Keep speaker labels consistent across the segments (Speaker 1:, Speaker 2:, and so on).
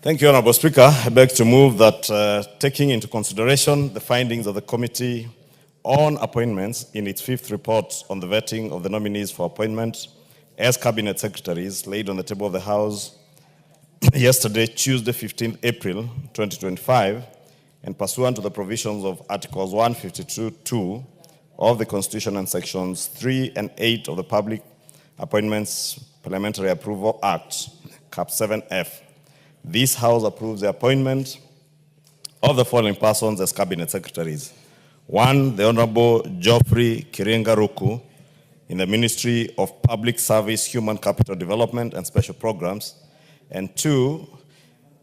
Speaker 1: Thank you, Honorable Speaker. I beg to move that taking into consideration the findings of the Committee on Appointments in its fifth report on the vetting of the nominees for appointment as Cabinet Secretaries laid on the table of the House yesterday, Tuesday, 15th April 2025, and pursuant to the provisions of Articles 152(2) of the Constitution and Sections 3 and 8 of the Public Appointments Parliamentary Approval Act, Cap 7F. This House approves the appointment of the following persons as Cabinet Secretaries. 1, the Honorable Joffrey Ruku in the Ministry of Public Service, Human Capital Development and Special Programs. And 2,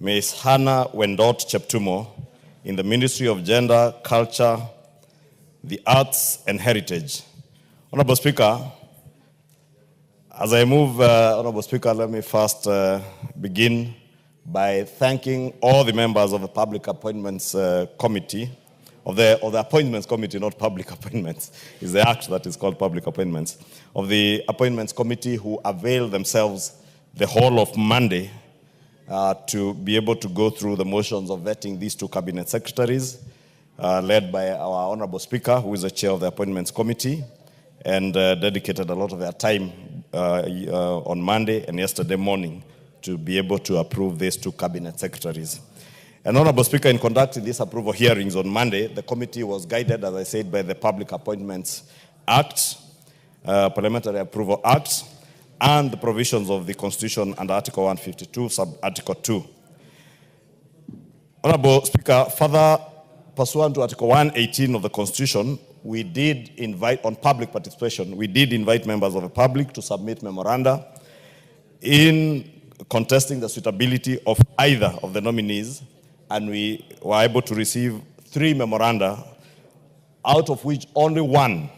Speaker 1: Ms. Hanna Wendot Cheptumo in the Ministry of Gender, Culture, the Arts and Heritage. Honorable Speaker, as I move, Honorable Speaker, let me first begin by thanking all the members of the Public Appointments Committee, of the Appointments Committee, not Public Appointments. It's the act that is called Public Appointments, of the Appointments Committee who availed themselves the whole of Monday to be able to go through the motions of vetting these two Cabinet Secretaries, led by our Honorable Speaker, who is the chair of the Appointments Committee, and dedicated a lot of their time on Monday and yesterday morning to be able to approve these two Cabinet Secretaries. And Honorable Speaker, in conducting these approval hearings on Monday, the committee was guided, as I said, by the Public Appointments Act, Parliamentary Approval Act, and the provisions of the Constitution under Article 152, Sub-Article 2. Honorable Speaker, further pursuant to Article 118 of the Constitution, we did invite, on public participation, we did invite members of the public to submit memoranda in contesting the suitability of either of the nominees, and we were able to receive 3 memoranda, out of which only 1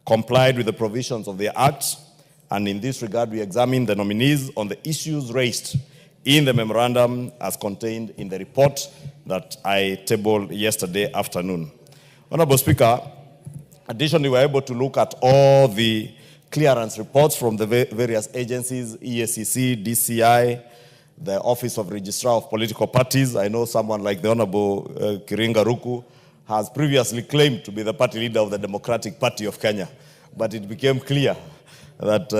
Speaker 1: complied with the provisions of the Act, and in this regard we examined the nominees on the issues raised in the memorandum as contained in the report that I tabled yesterday afternoon. Honorable Speaker, additionally, we were able to look at all the clearance reports from the various agencies, EACC, DCI, the Office of Registrar of Political Parties. I know someone like the Honorable Ruku has previously claimed to be the party leader of the Democratic Party of Kenya, but it became clear that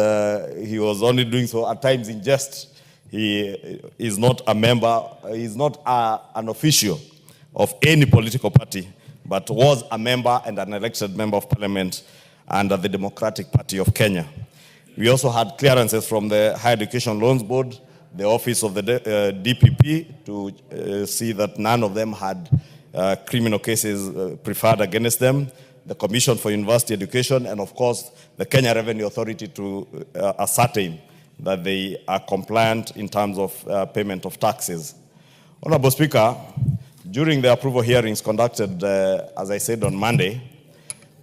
Speaker 1: he was only doing so at times in jest. He is not a member, he is not an official of any political party, but was a member and an elected member of parliament under the Democratic Party of Kenya. We also had clearances from the Higher Education Loans Board, the Office of the DPP, to see that none of them had criminal cases preferred against them, the Commission for University Education, and of course, the Kenya Revenue Authority to ascertain that they are compliant in terms of payment of taxes. Honorable Speaker, during the approval hearings conducted, as I said, on Monday,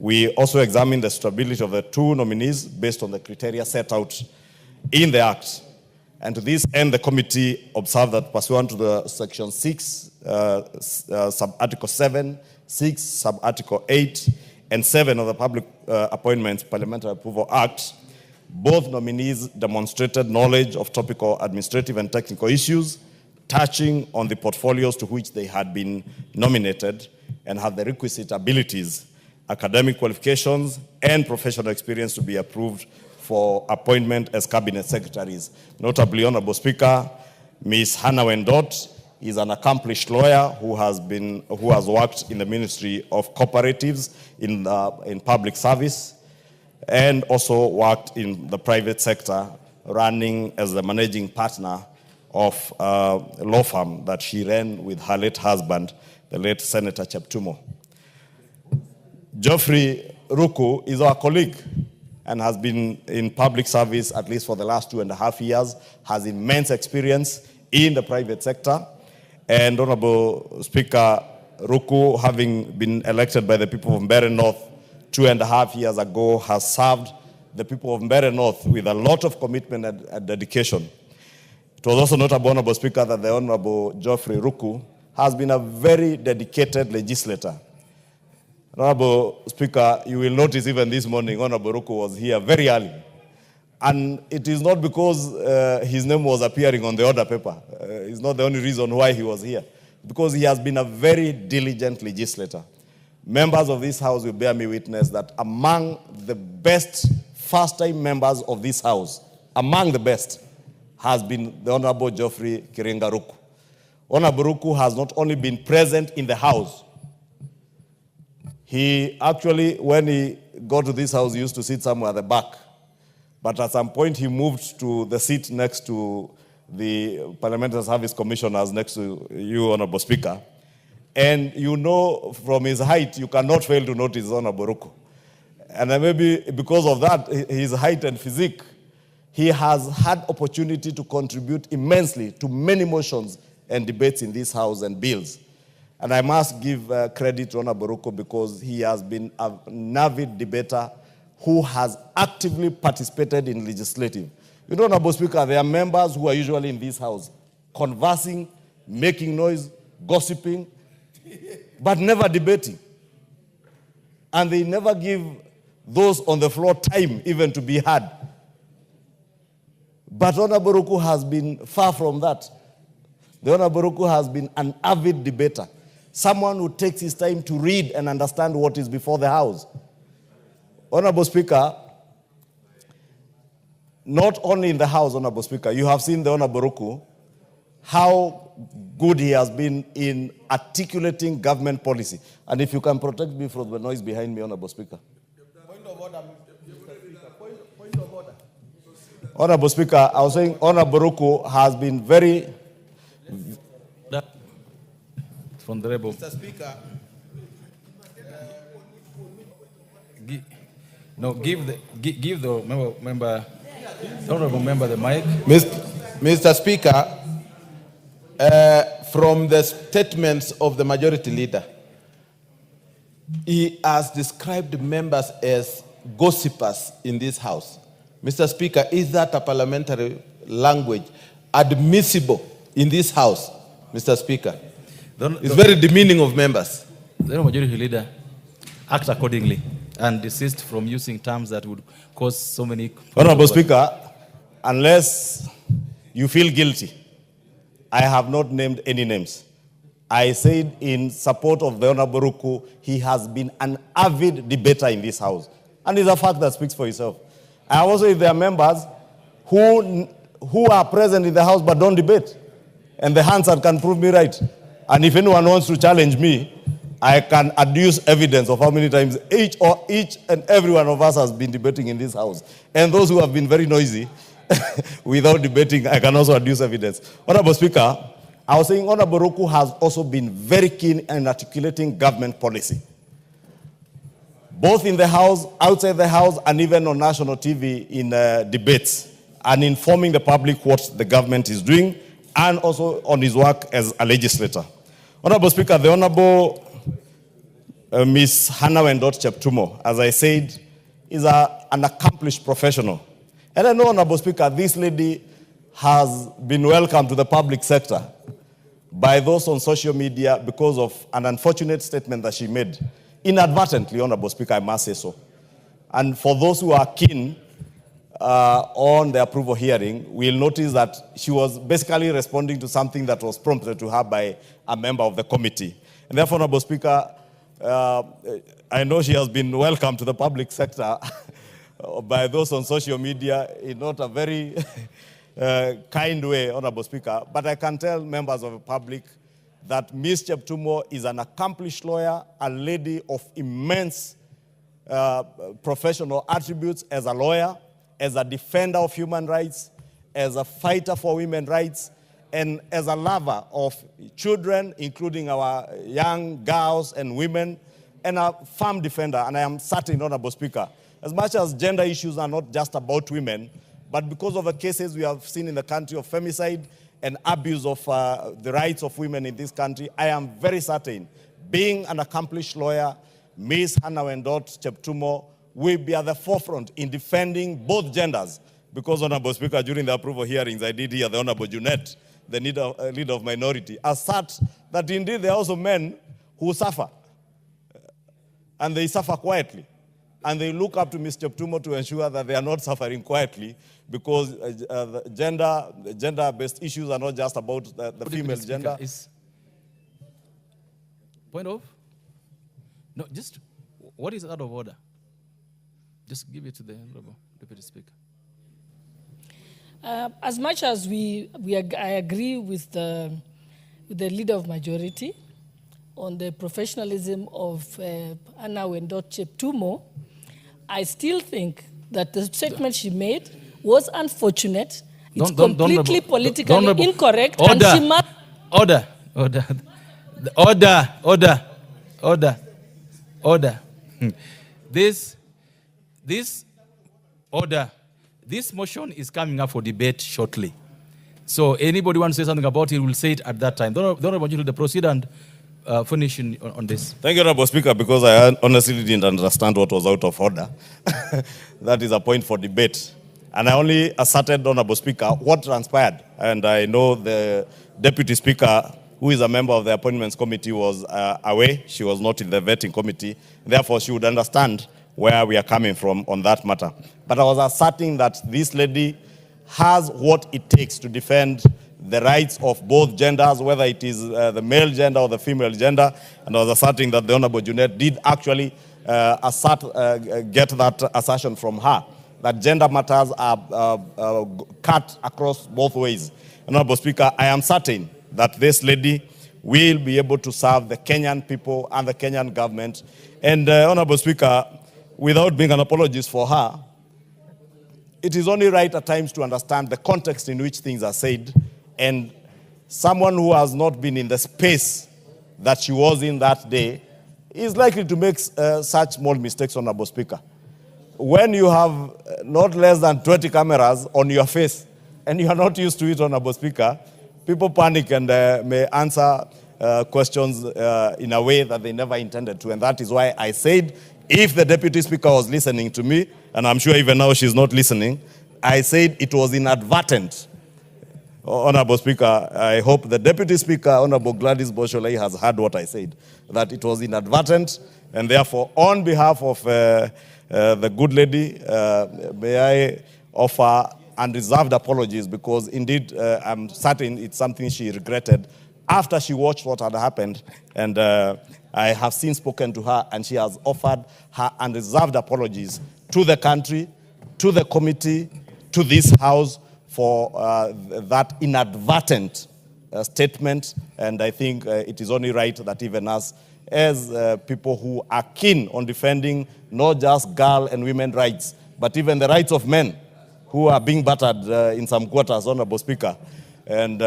Speaker 1: we also examined the suitability of the 2 nominees based on the criteria set out in the Act. And to this end, the committee observed that pursuant to the Section 6, Sub-Article 7, 6, Sub-Article 8, and 7 of the Public Appointments Parliamentary Approval Act, both nominees demonstrated knowledge of topical administrative and technical issues touching on the portfolios to which they had been nominated and had the requisite abilities, academic qualifications, and professional experience to be approved for appointment as Cabinet Secretaries. Notably, Honorable Speaker, Ms. Hanna Wendot is an accomplished lawyer who has worked in the Ministry of Cooperatives in public service, and also worked in the private sector, running as the managing partner of a law firm that she ran with her late husband, the late Senator Cheptumo. Joffrey Ruku is our colleague and has been in public service at least for the last 2.5 years, has immense experience in the private sector. And Honorable Speaker, Ruku, having been elected by the people of Mbeere North 2.5 years ago, has served the people of Mbeere North with a lot of commitment and dedication. It was also notable, Honorable Speaker, that the Honorable Joffrey Ruku has been a very dedicated legislator. Honorable Speaker, you will notice even this morning, Honorable Ruku was here very early. And it is not because his name was appearing on the order paper. is not the only reason why he was here, because he has been a very diligent legislator. Members of this House will bear me witness that among the best first-time members of this House, among the best, has been the Honorable Joffrey Ruku. Honorable Ruku has not only been present in the House, he actually, when he got to this House, he used to sit somewhere at the back. But at some point, he moved to the seat next to the Parliamentary Service Commissioners, next to you, Honorable Speaker. And you know, from his height, you cannot fail to notice Honorable Ruku. And maybe because of that, his height and physique, he has had opportunity to contribute immensely to many motions and debates in this House and bills. And I must give credit to Honorable Ruku because he has been an avid debater who has actively participated in legislative. You know, Honorable Speaker, there are members who are usually in this House conversing, making noise, gossiping, but never debating. And they never give those on the floor time even to be heard. But Honorable Ruku has been far from that. The Honorable Ruku has been an avid debater, someone who takes his time to read and understand what is before the House. Honorable Speaker, not only in the House, Honorable Speaker, you have seen the Honorable Ruku, how good he has been in articulating government policy. And if you can protect me from the noise behind me, Honorable Speaker.
Speaker 2: Point of order, Mr. Speaker. Point of order.
Speaker 1: Honorable Speaker, I was saying Honorable Ruku has been very...
Speaker 3: From the rebel.
Speaker 2: Mr. Speaker.
Speaker 3: Give the member, honorable member the mic.
Speaker 2: Mr. Speaker, from the statements of the majority leader, he has described members as gossipers in this House. Mr. Speaker, is that a parliamentary language admissible in this House, Mr. Speaker? It's very demeaning of members.
Speaker 3: The majority leader act accordingly and desist from using terms that would cause so many...
Speaker 1: Honorable Speaker, unless you feel guilty, I have not named any names. I said in support of the Honorable Ruku, he has been an avid debater in this House. And it's a fact that speaks for itself. I also, if there are members who are present in the House but don't debate, and the hands that can prove me right. And if anyone wants to challenge me, I can adduce evidence of how many times each and every one of us has been debating in this House. And those who have been very noisy without debating, I can also adduce evidence. Honorable Speaker, I was saying Honorable Ruku has also been very keen in articulating government policy, both in the House, outside the House, and even on national TV in debates, and informing the public what the government is doing, and also on his work as a legislator. Honorable Speaker, the Honorable Miss Hanna Wendot Cheptumo, as I said, is an accomplished professional. And I know, Honorable Speaker, this lady has been welcomed to the public sector by those on social media because of an unfortunate statement that she made. Inadvertently, Honorable Speaker, I must say so. And for those who are keen on the approval hearing, we'll notice that she was basically responding to something that was prompted to her by a member of the committee. And therefore, Honorable Speaker, I know she has been welcomed to the public sector by those on social media in not a very kind way, Honorable Speaker. But I can tell members of the public that Ms. Cheptumo is an accomplished lawyer, a lady of immense professional attributes as a lawyer, as a defender of human rights, as a fighter for women's rights, and as a lover of children, including our young girls and women, and a firm defender. And I am certain, Honorable Speaker, as much as gender issues are not just about women, but because of the cases we have seen in the country of femicide and abuse of the rights of women in this country, I am very certain, being an accomplished lawyer, Ms. Hanna Wendot Cheptumo will be at the forefront in defending both genders. Because, Honorable Speaker, during the approval hearings, I did hear the Honorable Junette, the leader of minority, assert that indeed there are also men who suffer. And they suffer quietly. and they look up to Ms. Cheptumo to ensure that they are not suffering quietly, because gender-based issues are not just about the female gender.
Speaker 3: Point of? No, just what is out of order? Just give it to the Honorable Deputy Speaker.
Speaker 4: As much as I agree with the Leader of Majority on the professionalism of Hanna Wendot Cheptumo, I still think that the statement she made was unfortunate. It's completely politically incorrect.
Speaker 3: Order.
Speaker 4: And she must...
Speaker 3: Order. This motion is coming up for debate shortly. So anybody wants to say something about it, will say it at that time. Don't want you to proceed and finish on this.
Speaker 1: Thank you, Honorable Speaker, because I honestly didn't understand what was out of order. That is a point for debate. And I only asserted, Honorable Speaker, what transpired. And I know the Deputy Speaker, who is a member of the Appointments Committee, was away. She was not in the vetting committee. Therefore, she would understand where we are coming from on that matter. But I was asserting that this lady has what it takes to defend the rights of both genders, whether it is the male gender or the female gender. And I was asserting that the Honorable Junet did actually get that assertion from her, that gender matters are cut across both ways. Honorable Speaker, I am certain that this lady will be able to serve the Kenyan people and the Kenyan government. And Honorable Speaker, without being an apologist for her, it is only right at times to understand the context in which things are said, and someone who has not been in the space that she was in that day is likely to make such small mistakes, Honorable Speaker. When you have not less than 20 cameras on your face and you are not used to it, Honorable Speaker, people panic and may answer questions in a way that they never intended to. And that is why I said, if the Deputy Speaker was listening to me, and I'm sure even now she's not listening, I said it was inadvertent. Honorable Speaker, I hope the Deputy Speaker, Honorable Gladys Bosholei, has heard what I said, that it was inadvertent, and therefore, on behalf of the good lady, may I offer unreserved apologies, because indeed, I'm certain it's something she regretted after she watched what had happened, and I have since spoken to her, and she has offered her unreserved apologies to the country, to the committee, to this House, for that inadvertent statement. And I think it is only right that even us, as people who are keen on defending not just girl and women rights, but even the rights of men who are being battered in some quarters, Honorable Speaker, and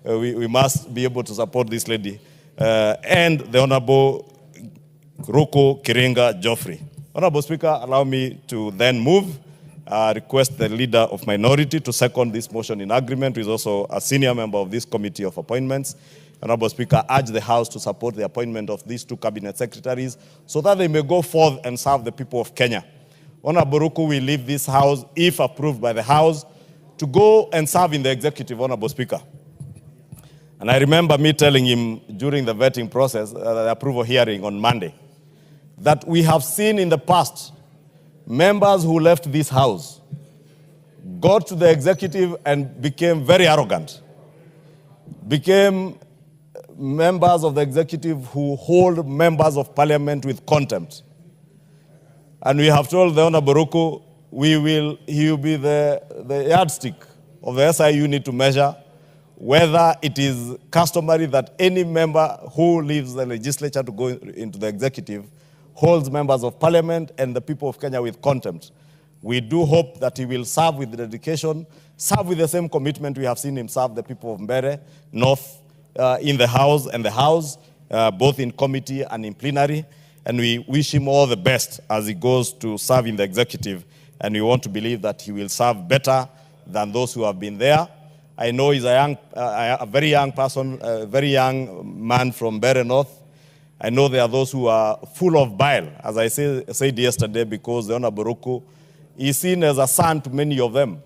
Speaker 1: we must be able to support this lady. And the Honorable Ruku Kiringa Joffrey. Honorable Speaker, allow me to then move. Request the Leader of Minority to second this motion in agreement, who is also a senior member of this Committee of Appointments. Honorable Speaker, urge the House to support the appointment of these two cabinet secretaries so that they may go forth and serve the people of Kenya. Honorable Ruku will leave this House, if approved by the House, to go and serve in the executive, Honorable Speaker. And I remember me telling him during the vetting process, the approval hearing on Monday, that we have seen in the past members who left this House, got to the executive and became very arrogant, became members of the executive who hold members of parliament with contempt. And we have told the Honorable Ruku, he will be the yardstick of the SI unit to measure whether it is customary that any member who leaves the legislature to go into the executive holds members of parliament and the people of Kenya with contempt. We do hope that he will serve with dedication, serve with the same commitment we have seen him serve the people of Mbere North in the House and the House, both in committee and in plenary. And we wish him all the best as he goes to serve in the executive. And we want to believe that he will serve better than those who have been there. I know he's a very young person, a very young man from Mbere North. I know there are those who are full of bile, as I said yesterday, because the Honorable Ruku is seen as a son to many of them.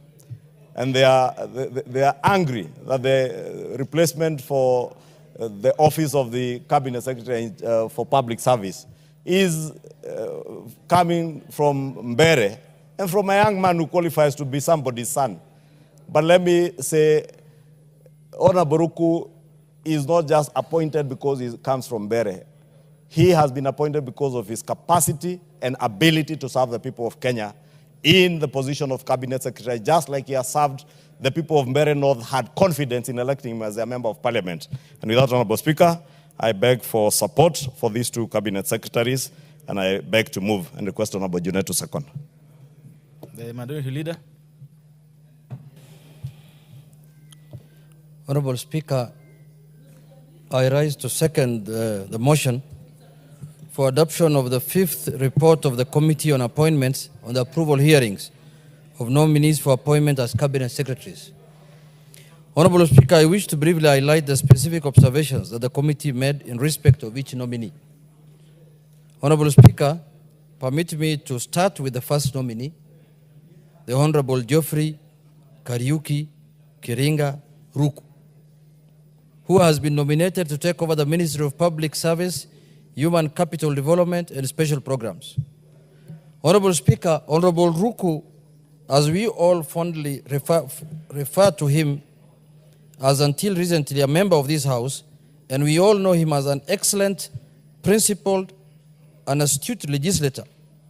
Speaker 1: And they are angry that the replacement for the office of the Cabinet Secretary for Public Service is coming from Mbere and from a young man who qualifies to be somebody's son. But let me say, Honorable Ruku is not just appointed because he comes from Mbere. He has been appointed because of his capacity and ability to serve the people of Kenya in the position of cabinet secretary, just like he has served the people of Mbere North, had confidence in electing him as a member of parliament. And with that, Honorable Speaker, I beg for support for these two cabinet secretaries, and I beg to move and request Honorable Junet to second.
Speaker 3: The Majority Leader.
Speaker 5: Honorable Speaker, I rise to second the motion for adoption of the 5th report of the Committee on Appointments on the approval hearings of nominees for appointment as cabinet secretaries. Honorable Speaker, I wish to briefly highlight the specific observations that the committee made in respect of each nominee. Honorable Speaker, permit me to start with the first nominee, the Honorable Joffrey Kariuki Kiringa Ruku, who has been nominated to take over the Ministry of Public Service, Human Capital Development and Special Programs. Honorable Speaker, Honorable Ruku, as we all fondly refer to him as until recently a member of this House, and we all know him as an excellent, principled, and astute legislator,